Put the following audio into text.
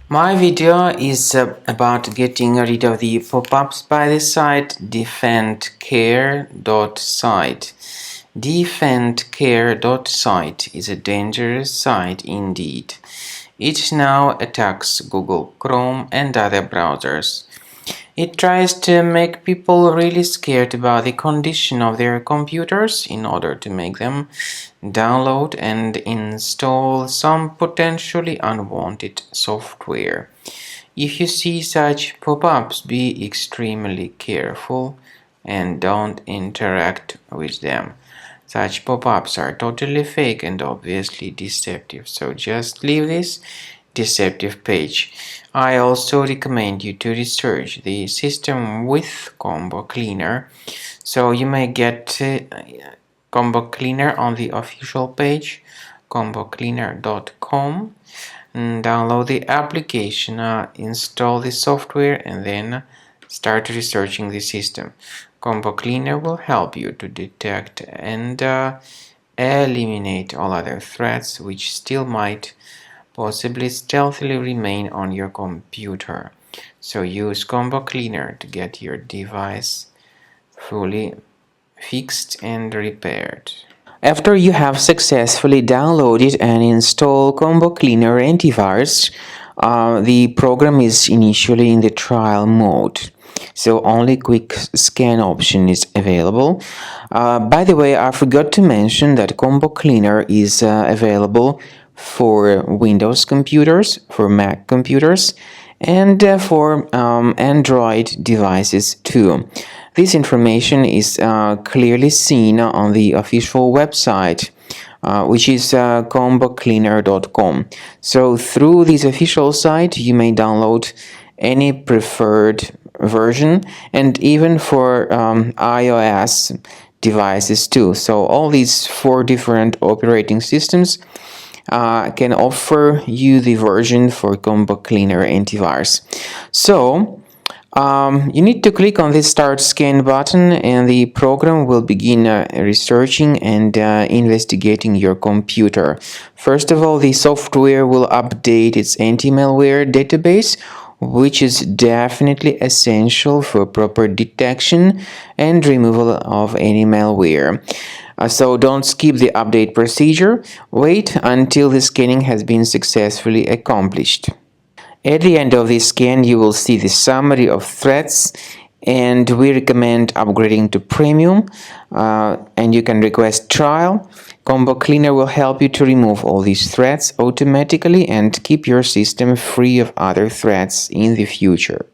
My video is about getting rid of the pop-ups by the site Defendcare.site. Defendcare.site is a dangerous site indeed. It now attacks Google Chrome and other browsers. It tries to make people really scared about the condition of their computers in order to make them download and install some potentially unwanted software. If you see such pop-ups, be extremely careful and don't interact with them. Such pop-ups are totally fake and obviously deceptive, so just leave this deceptive page. I also recommend you to research the system with Combo Cleaner. So you may get Combo Cleaner on the official page combocleaner.com. Download the application, install the software, and then start researching the system. Combo Cleaner will help you to detect and eliminate all other threats which still might possibly stealthily remain on your computer. So use Combo Cleaner to get your device fully fixed and repaired. After you have successfully downloaded and installed Combo Cleaner antivirus, the program is initially in the trial mode. So only quick scan option is available. By the way, I forgot to mention that Combo Cleaner is available for Windows computers, for Mac computers, and for Android devices too. This information is clearly seen on the official website, which is combocleaner.com. So through this official site, you may download any preferred version, and even for iOS devices too. So all these 4 different operating systems can offer you the version for Combo Cleaner antivirus. So you need to click on this Start Scan button, and the program will begin researching and investigating your computer. First of all, the software will update its anti-malware database, which is definitely essential for proper detection and removal of any malware. So don't skip the update procedure. Wait until the scanning has been successfully accomplished. At the end of the scan, you will see the summary of threats, and we recommend upgrading to premium, and you can request trial. Combo Cleaner will help you to remove all these threats automatically and keep your system free of other threats in the future.